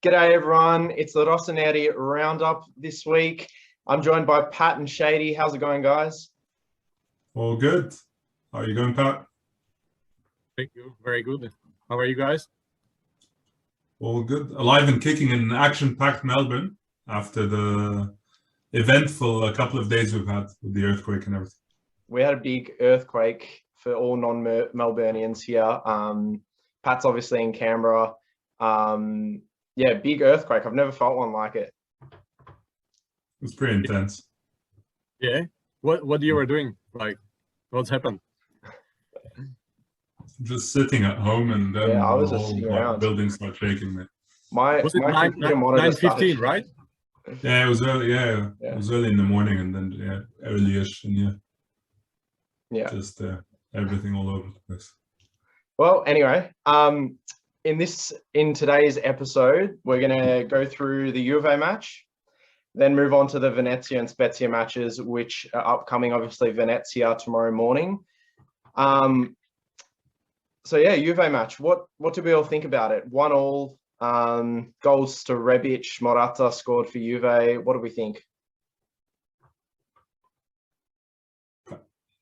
G'day everyone, it's the Rossoneri Roundup this week. I'm joined by Pat and Shady. How's it going, guys? All good. How are you going, Pat? Thank you. Very good. How are you guys? All good. Alive and kicking in action-packed Melbourne after the eventful couple of days we've had with the earthquake and everything. We had a big earthquake for all non-Melburnians here. Pat's obviously in Canberra. Yeah, big earthquake. I've never felt one like it. It's pretty intense. Yeah. What you were doing? Like, what's happened? Just sitting at home, and then I was the just whole sitting around. Building started shaking. Mate. Was it my computer monitor 9:15, right? Yeah, it was early. Yeah, it was early in the morning, and then early-ish, and just everything all over the place. Well, anyway, in today's episode, we're gonna go through the Juve match, then move on to the Venezia and Spezia matches, which are upcoming. Obviously, Venezia tomorrow morning. So yeah, Juve match. What do we all think about it? 1-1, goals to Rebic, Morata scored for Juve. What do we think?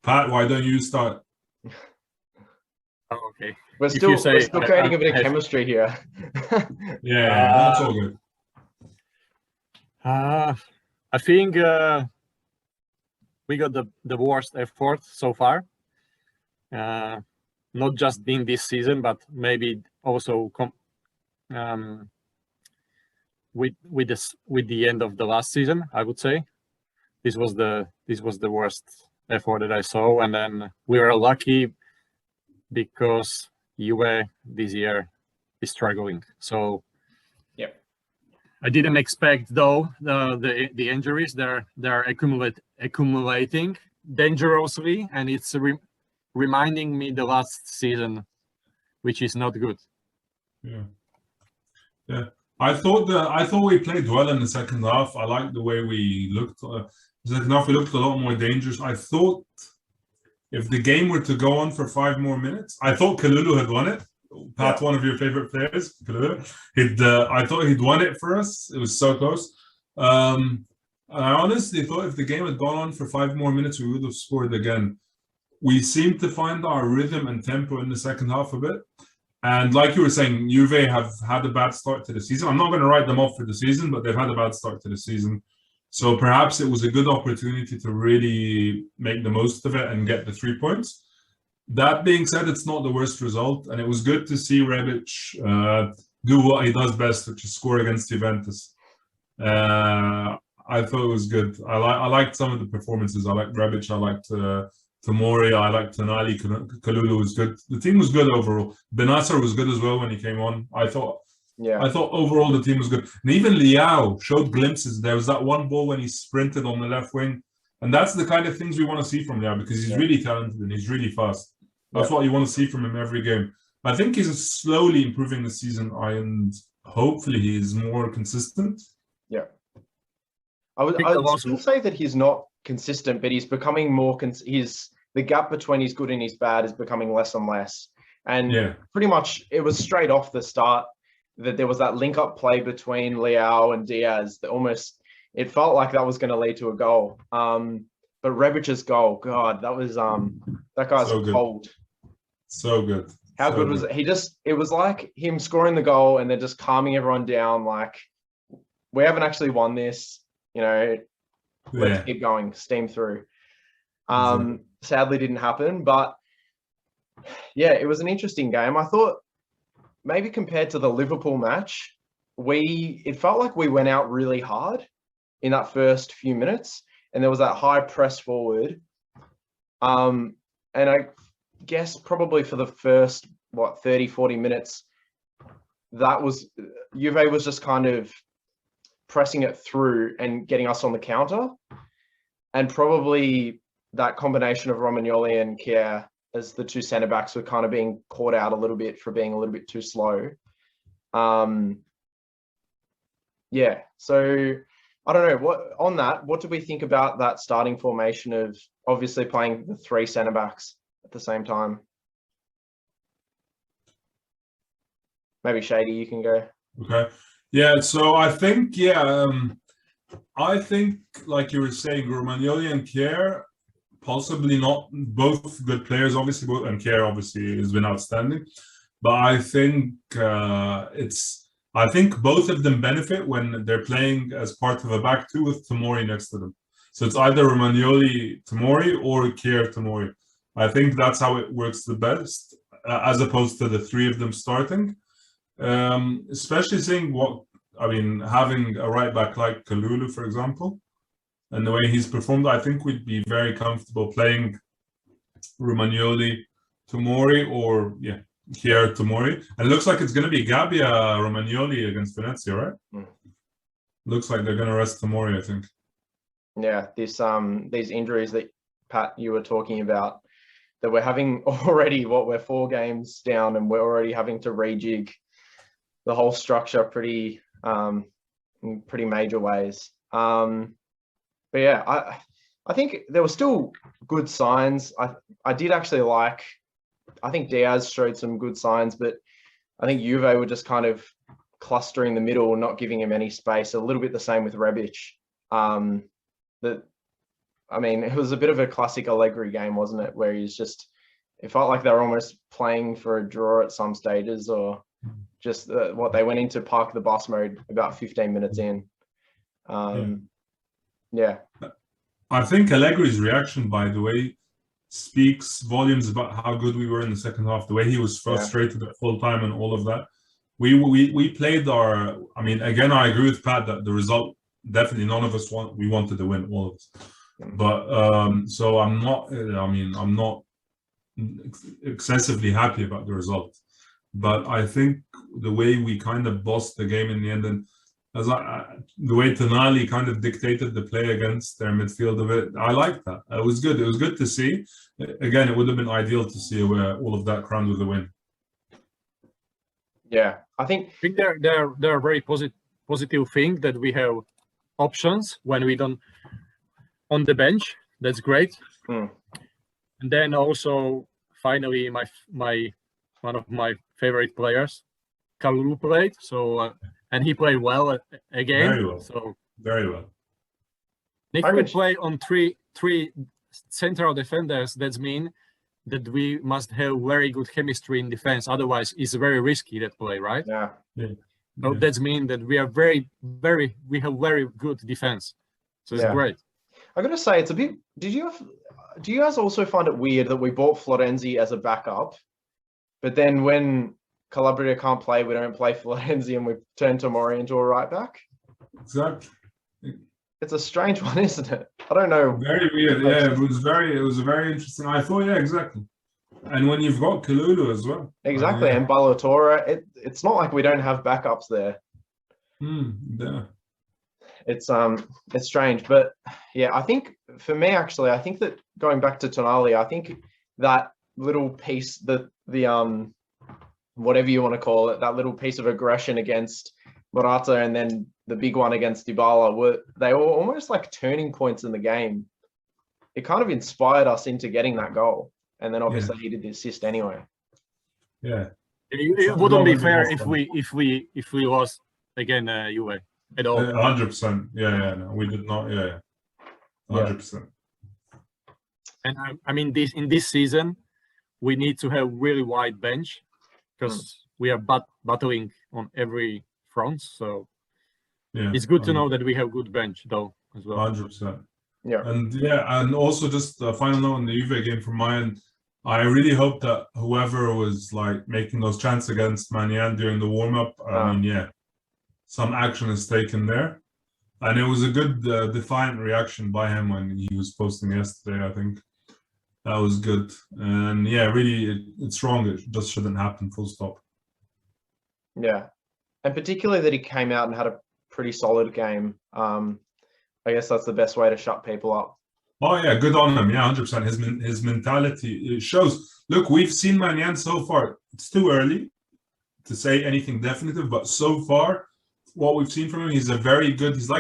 Pat, why don't you start? Oh, okay. We're still creating a bit of chemistry here. That's all good. I think we got the worst effort so far. Not just in this season, but maybe also with the end of the last season. I would say this was the worst effort that I saw, and then we were lucky because Juve this year is struggling. So I didn't expect though the injuries. They're accumulating dangerously, and it's reminding me the last season, which is not good. Yeah. I thought we played well in the second half. I liked the way we looked. The second half we looked a lot more dangerous. I thought if the game were to go on for 5 more minutes, I thought Kalulu had won it. Pat, one of your favorite players, Kalulu. I thought he'd won it for us. It was so close. And I honestly thought if the game had gone on for 5 more minutes, we would have scored again. We seemed to find our rhythm and tempo in the second half a bit. And like you were saying, Juve have had a bad start to the season. I'm not going to write them off for the season, but they've had a bad start to the season. So perhaps it was a good opportunity to really make the most of it and get the 3 points. That being said, it's not the worst result. And it was good to see Rebic do what he does best, which is score against Juventus. I thought it was good. I liked some of the performances. I liked Rebic. I liked Tomori, I liked Tonali, Kalulu was good. The team was good overall. Benasser was good as well when he came on. I thought overall the team was good. And even Leao showed glimpses. There was that one ball when he sprinted on the left wing. And that's the kind of things we want to see from Leao because he's really talented and he's really fast. That's what you want to see from him every game. I think he's slowly improving the season and hopefully he is more consistent. Yeah. I would still say that he's not consistent, but he's becoming more the gap between his good and his bad is becoming less and less. And pretty much it was straight off the start that there was that link-up play between Leao and Diaz that almost, it felt like that was going to lead to a goal. But Rebic's goal, God, that was, that guy's so cold. So good. How good was it? It was like him scoring the goal and then just calming everyone down. Like, we haven't actually won this, let's keep going, steam through. Sadly didn't happen, but it was an interesting game. I thought maybe compared to the Liverpool match, it felt like we went out really hard in that first few minutes, and there was that high press forward. And I guess probably for the first 30, 40 minutes, Juve was just kind of pressing it through and getting us on the counter, and probably that combination of Romagnoli and Kier as the 2 centre backs were kind of being caught out a little bit for being a little bit too slow. So I don't know what do we think about that starting formation of obviously playing the 3 centre backs at the same time? Maybe Shady, you can go. Okay. Yeah, so I think, like you were saying, Romagnoli and Kjaer, possibly not both good players, obviously, and Kjaer obviously has been outstanding. But I think I think both of them benefit when they're playing as part of a back two with Tomori next to them. So it's either Romagnoli Tomori or Kjaer Tomori. I think that's how it works the best, as opposed to the three of them starting. Especially seeing having a right back like Kalulu, for example, and the way he's performed, I think we'd be very comfortable playing Romagnoli Tomori or Kjaer Tomori. And it looks like it's going to be Gabbia Romagnoli against Venezia, right? Looks like they're going to rest Tomori, I think. Yeah, these injuries that Pat you were talking about, that we're having already, we're 4 games down and we're already having to rejig the whole structure pretty in pretty major ways. But yeah, I think there were still good signs. I did actually like, I think Diaz showed some good signs, but I think Juve were just kind of clustering the middle, not giving him any space. A little bit the same with Rebic. It was a bit of a classic Allegri game, wasn't it? Where it felt like they were almost playing for a draw at some stages, or just they went into park the bus mode about 15 minutes in. Yeah. I think Allegri's reaction, by the way, speaks volumes about how good we were in the second half. The way he was frustrated at full time and all of that. We played our. Again, I agree with Pat that the result, definitely none of us we wanted to win, all of us. But so I'm not excessively happy about the result. But I think the way we kind of bossed the game in the end, and the way Tonali kind of dictated the play against their midfield of it, I like that. It was good. It was good to see. Again, it would have been ideal to see all of that crowned with a win. Yeah, I think they're a very positive thing that we have options when we don't on the bench. That's great. And then also finally my one of my favorite players, Kalulu, played. So and he played well again. Very well. So very well. If we play on three central defenders, that means that we must have very good chemistry in defense. Otherwise, it's very risky, that play, right? Yeah. So that means that we are we have very good defense. So it's great. I got to say, it's a bit. Do you guys also find it weird that we bought Florenzi as a backup, but then when Calabria can't play, we don't play Florenzi and we turn Tomori into a right back? Exactly. It's a strange one, isn't it? I don't know. Very weird. Yeah, it was very interesting. I thought, exactly. And when you've got Kalulu as well. Exactly, and Ballatore, it's not like we don't have backups there. Yeah. It's strange, but yeah, I think for me actually, I think that going back to Tonali, I think that little piece, the whatever you want to call it, that little piece of aggression against Morata and then the big one against Dybala, they were almost like turning points in the game. It kind of inspired us into getting that goal, and then obviously he did the assist anyway. Yeah, it wouldn't be fair if we lost again Juve at all. 100%. No, we did not. 100%. And in this season, we need to have really wide bench because we are battling on every front. So it's good to know that we have good bench though as well. 100%. Yeah. And also just a final note on the Juve game from my end. I really hope that whoever was like making those chants against Manian during the warm-up, some action is taken there. And it was a good defiant reaction by him when he was posting yesterday, I think. That was good. And really, it's wrong. It just shouldn't happen, full stop. Yeah. And particularly that he came out and had a pretty solid game. I guess that's the best way to shut people up. Oh, yeah, good on him. Yeah, 100%. His mentality, it shows. Look, we've seen Manian so far. It's too early to say anything definitive, but so far, what we've seen from him, he's like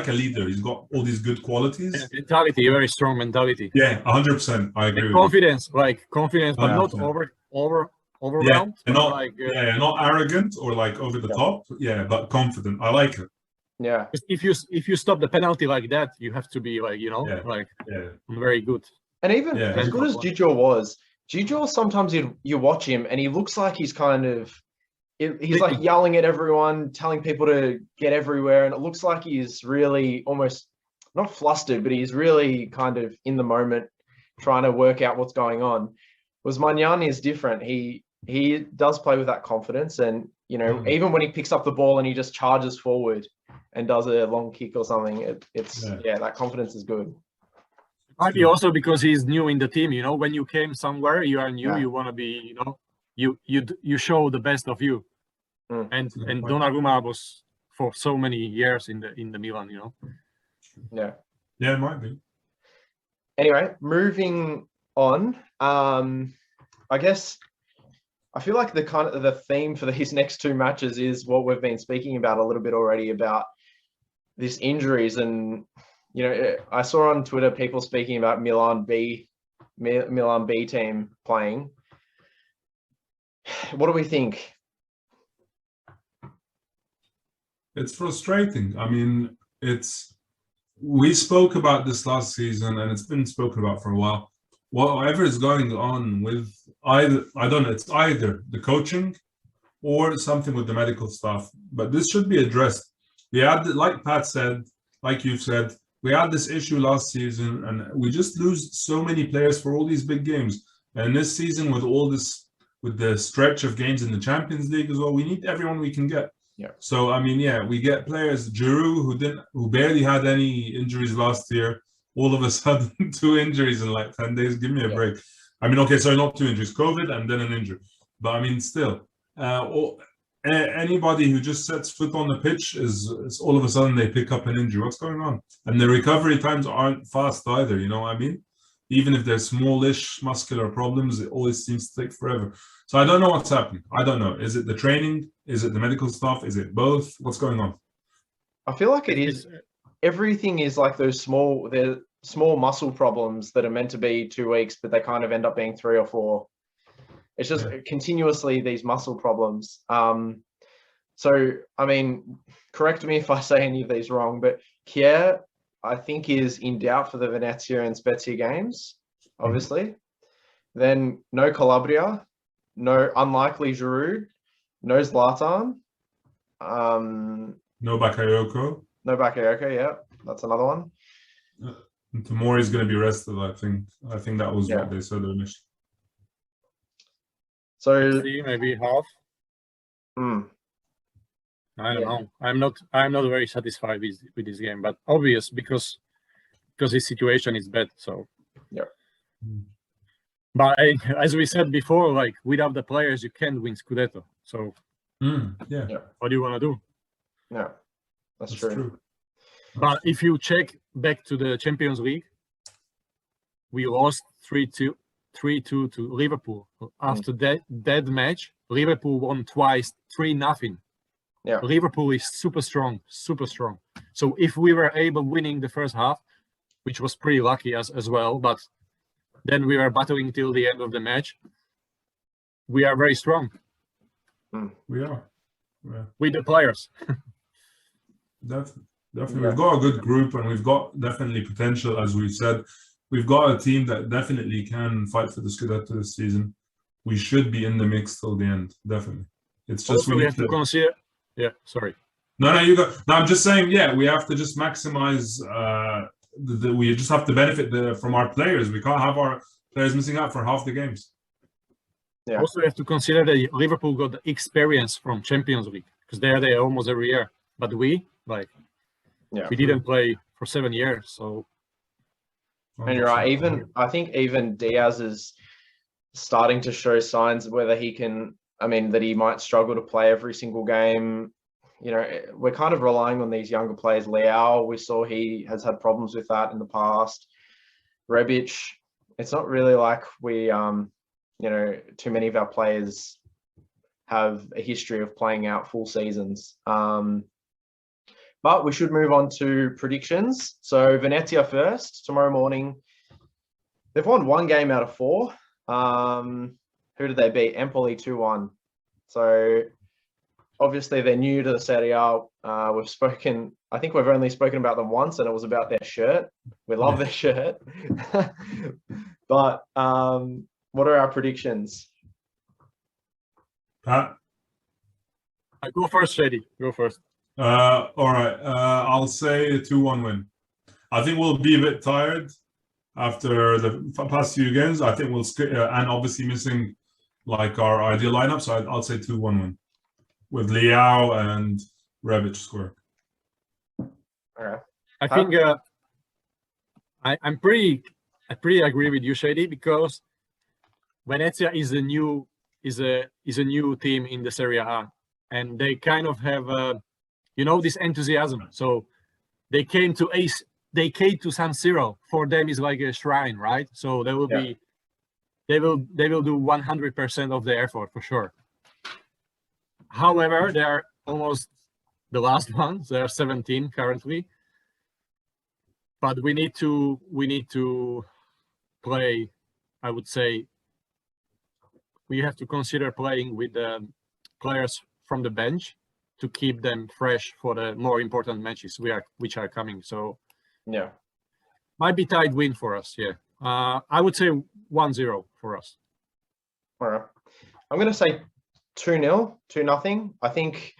a leader. He's got all these good qualities. Yeah, mentality, very strong mentality. Yeah, 100%. I agree. Confidence, but not overwhelmed. Yeah, but not not arrogant or like over the top. Yeah, but confident. I like it. Yeah. If you stop the penalty like that, you have to be like, very good. And even Yeah. as good as Gigio was, Gigio sometimes you watch him and he looks like he's kind of he's like yelling at everyone, telling people to get everywhere, and it looks like he's really almost not flustered, but he's really kind of in the moment, trying to work out what's going on. Whereas Magnani is different. He does play with that confidence, and even when he picks up the ball and he just charges forward and does a long kick or something, that confidence is good. Might be also because he's new in the team. When you came somewhere, you are new. Yeah. You want to be, you show the best of you. And Donnarumma was for so many years in the Milan. Yeah. Yeah, it might be. Anyway, moving on. I guess I feel like the theme for these next two matches is what we've been speaking about a little bit already about this injuries. And I saw on Twitter people speaking about Milan B team playing. What do we think? It's frustrating. I mean, we spoke about this last season, and it's been spoken about for a while. Whatever is going on with it's either the coaching or something with the medical staff. But this should be addressed. We had, like Pat said, like you've said, we had this issue last season, and we just lose so many players for all these big games. And this season, with the stretch of games in the Champions League as well, we need everyone we can get. Yeah. So I mean, we get players. Giroud, who barely had any injuries last year, all of a sudden 2 injuries in like 10 days. Give me a break. I mean, okay, so not 2 injuries, COVID and then an injury. But I mean, still, anybody who just sets foot on the pitch is all of a sudden they pick up an injury. What's going on? And the recovery times aren't fast either. You know what I mean? Even if there's smallish muscular problems, it always seems to take forever. So I don't know what's happening. I don't know. Is it the training? Is it the medical stuff? Is it both? What's going on? I feel like it is. Everything is like they're small muscle problems that are meant to be 2 weeks, but they kind of end up being 3 or 4. It's just continuously these muscle problems. So, I mean, correct me if I say any of these wrong, but Kier, I think, is in doubt for the Venezia and Spezia games, obviously. Then no Calabria, no unlikely Giroud, no Zlatan. No Bakayoko. No Bakayoko, yeah. That's another one. Tomori's going to be rested, I think. I think that was what they said initially. So maybe half. I don't know. I'm not very satisfied with this game, but obvious because his situation is bad. So but as we said before, like without the players, you can't win Scudetto. So what do you want to do? Yeah, that's true. But if you check back to the Champions League, we lost 3-2 to Liverpool. After that match, Liverpool won twice, 3-0. Yeah. Liverpool is super strong. So if we were able winning the first half, which was pretty lucky as well, but then we were battling till the end of the match, we are very strong. We are. With the players. Definitely. We've got a good group, and we've got definitely potential, as we've said. We've got a team that definitely can fight for the Scudetto this season. We should be in the mix till the end, definitely. It's just also, we have to consider. Yeah, sorry. No, you go. No, I'm just saying. Yeah, we have to just maximize. We just have to benefit from our players. We can't have our players missing out for half the games. Yeah. Also, we have to consider that Liverpool got the experience from Champions League because they are there almost every year. But we didn't play for 7 years, so. And you're right. I think even Diaz is starting to show signs of whether he can. I mean, that he might struggle to play every single game. We're kind of relying on these younger players. Leao, we saw he has had problems with that in the past. Rebic, it's not really like we, too many of our players have a history of playing out full seasons. But we should move on to predictions. So Venezia first, tomorrow morning. They've won 1 game out of 4. who did they beat? Empoli 2-1. So obviously they're new to the Serie A. I think we've only spoken about them once, and it was about their shirt. We love their shirt. But what are our predictions? Pat? Go first, Shady. Go first. All right. I'll say a 2-1 win. I think we'll be a bit tired after the past few games. I think we'll and obviously missing like our ideal lineup. So I'll say 2-1 win with Leao and Rebic score. All right. I think I pretty agree with you, Shady, because Venezia is a new team in the Serie A, and they kind of have this enthusiasm. So they came to San Siro. For them is like a shrine, right? So they will do 100% of the effort for sure. However, they are almost the last ones. They are 17 currently. But we need to play. I would say we have to consider playing with the players from the bench to keep them fresh for the more important matches which are coming. So yeah, might be tight win for us. Yeah, I would say 1-0 for us. All right. I'm going to say 2-0, 2-0. I think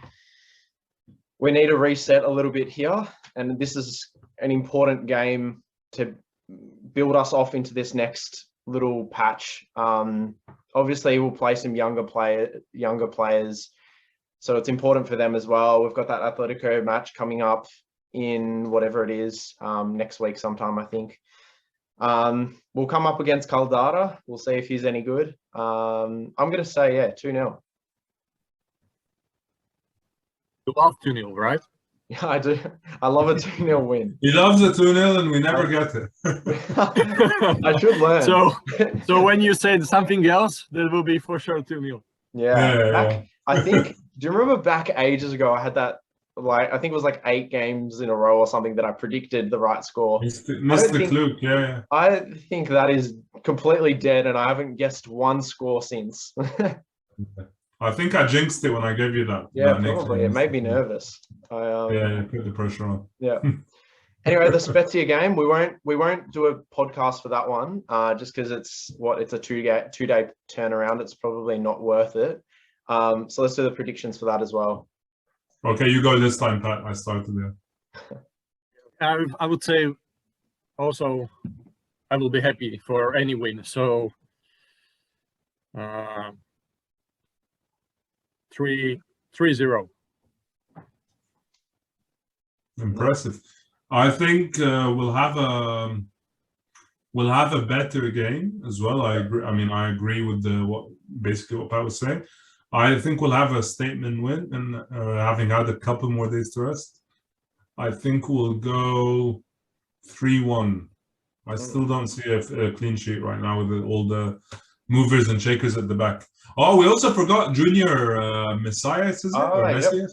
we need to reset a little bit here, and this is an important game to build us off into this next little patch. Obviously, we'll play some younger players, so it's important for them as well. We've got that Atletico match coming up in whatever it is, next week sometime, I think. We'll come up against Caldara. We'll see if he's any good. I'm going to say, 2-0. You love 2-0, right? Yeah, I do. I love a 2-0 win. He loves a 2-0 and we never get it. I should learn. So when you said something else, that will be for sure 2-0. Yeah. I think, do you remember back ages ago, I had that, I think it was 8 games in a row or something that I predicted the right score. Mr. Klug, yeah. I think that is completely dead, and I haven't guessed one score since. I think I jinxed it when I gave you that. Yeah, probably. It made me nervous. You put the pressure on. Yeah. Anyway, the Spezia game, we won't do a podcast for that one, just because it's a 2-day turnaround. It's probably not worth it. So let's do the predictions for that as well. Okay, you go this time, Pat. I started there. I would say also I will be happy for any win. So 3-0. Impressive. I think we'll have a better game as well. I agree. I mean, I agree with what Pat was saying. I think we'll have a statement win, and having had a couple more days to rest, I think we'll go 3-1. I still don't see a clean sheet right now with all the movers and shakers at the back. Oh, we also forgot Junior Messias, is it? Or Messias? Yep.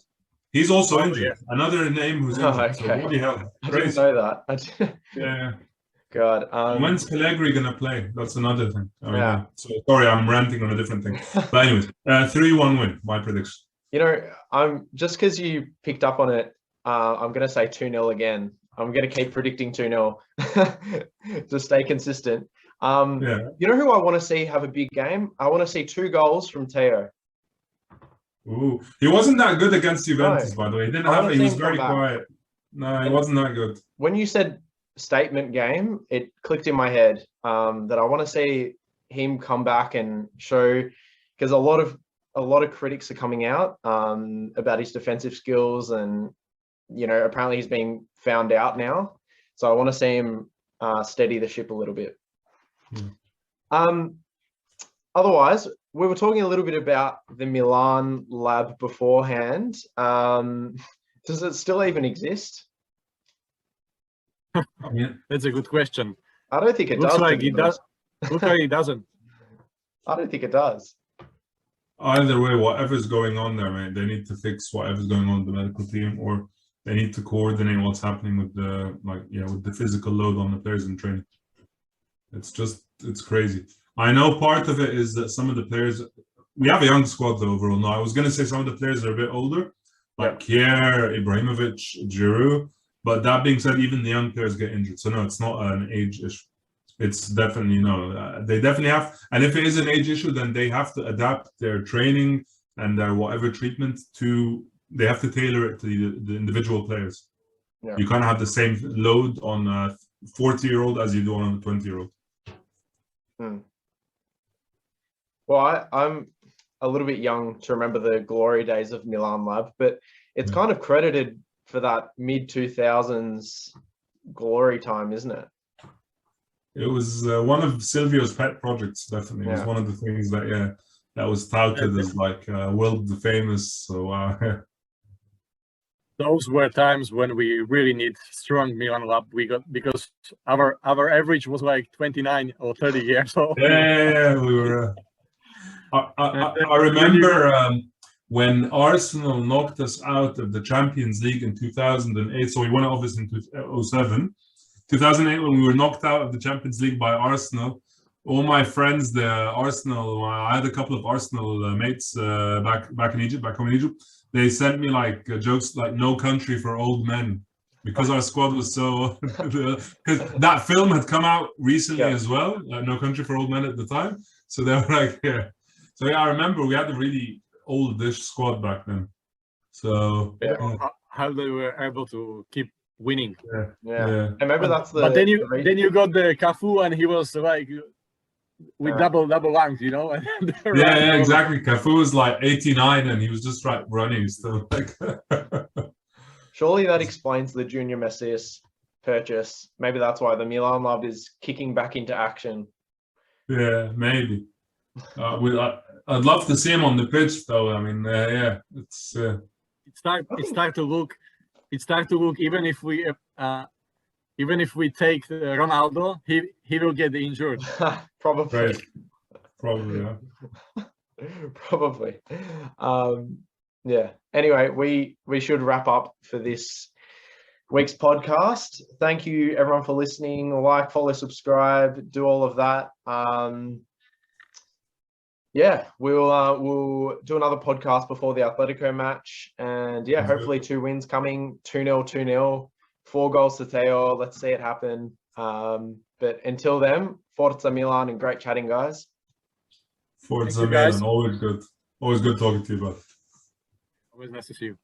He's also injured. Yeah. Another name who's injured. Okay. So what the hell? I didn't know that. Yeah. God. When's Pellegrini gonna play? That's another thing. So sorry, I'm ranting on a different thing. But anyways, 3-1 win. My prediction. I'm just because you picked up on it. I'm gonna say 2-0 again. I'm gonna keep predicting 2-0 to stay consistent. You know who I want to see have a big game? I want to see 2 goals from Teo. Ooh, he wasn't that good against Juventus, by the way. He was very quiet. No, he wasn't that good. When you said statement game, it clicked in my head that I want to see him come back and show, because a lot of critics are coming out about his defensive skills, and apparently he's being found out now. So I want to see him steady the ship a little bit. Otherwise, we were talking a little bit about the Milan lab beforehand. Does it still even exist? That's a good question. I don't think it does. Looks like it doesn't. I don't think it does. Either way, whatever's going on there, man, they need to fix whatever's going on with the medical team, or they need to coordinate what's happening with the with the physical load on the players in training. It's crazy. I know part of it is that some of the players, we have a young squad though overall. No, I was going to say some of the players are a bit older, like Kier, Ibrahimovic, Giroud. But that being said, even the young players get injured. So no, it's not an age issue. It's definitely, they definitely have. And if it is an age issue, then they have to adapt their training and their whatever treatment they have to tailor it to the individual players. Yeah. You kind of have the same load on a 40-year-old as you do on a 20-year-old. Well, I'm a little bit young to remember the glory days of Milan Lab, but it's kind of credited for that mid-2000s glory time, isn't it? It was one of Silvio's pet projects, definitely. It was one of the things that, that was touted as like world famous. So those were times when we really need strong Milan Lab. Because our average was like 29 or 30 years old. Yeah, we were. I remember when Arsenal knocked us out of the Champions League in 2008. So we won it obviously in 2007. 2008, when we were knocked out of the Champions League by Arsenal, all my friends, I had a couple of Arsenal mates back in Egypt, back home in Egypt. They sent me like jokes like "No country for old men," because our squad was so. Because that film had come out recently as well, "No Country for Old Men" at the time. So they were like, So I remember we had a really oldish squad back then. So how they were able to keep winning. Yeah. I remember that's the. But then you got the Cafu, and he was like with double lungs, Yeah, exactly. Cafu was like 89, and he was just running still. Surely that explains the Junior Messias purchase. Maybe that's why the Milan Lab is kicking back into action. Yeah, maybe. I'd love to see him on the pitch, though. I mean, it's. It's start to look. Even if we take Ronaldo, he will get injured. Probably. Right. Probably, yeah. Probably. Anyway, we should wrap up for this week's podcast. Thank you everyone for listening. Like, follow, subscribe, do all of that. We'll do another podcast before the Atletico match, and hopefully 2 wins coming, 2-0, 2-0, 4 goals to Teo. Let's see it happen. But until then, Forza Milan, and great chatting, guys. Forza Milan, always good talking to you, bud. Always nice to see you.